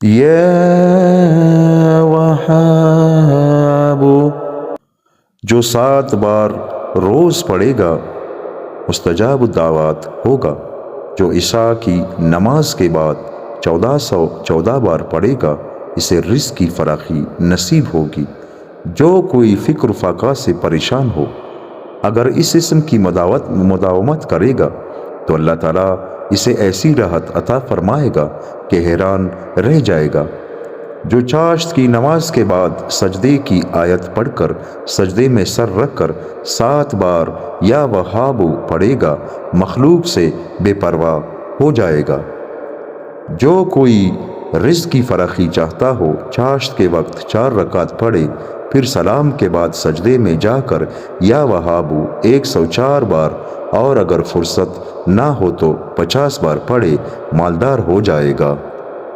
یا وہاب، جو 7 بار روز پڑھے گا مستجاب الدعوات ہوگا۔ جو عشاء کی نماز کے بعد 1414 بار پڑھے گا اسے رزق کی فراخی نصیب ہوگی۔ جو کوئی فکر فاقہ سے پریشان ہو اگر اس اسم کی مداومت کرے گا تو اللہ تعالیٰ اسے ایسی راحت عطا فرمائے گا کہ حیران رہ جائے گا۔ جو چاشت کی نماز کے بعد سجدے کی آیت پڑھ کر سجدے میں سر رکھ کر 7 بار یا وہاب پڑھے گا مخلوق سے بے پرواہ ہو جائے گا۔ جو کوئی رزق کی فراخی چاہتا ہو چاشت کے وقت 4 رکعت پڑھے پھر سلام کے بعد سجدے میں جا کر یا وہاب 104 بار اور اگر فرصت نہ ہو تو 50 بار پڑھے مالدار ہو جائے گا۔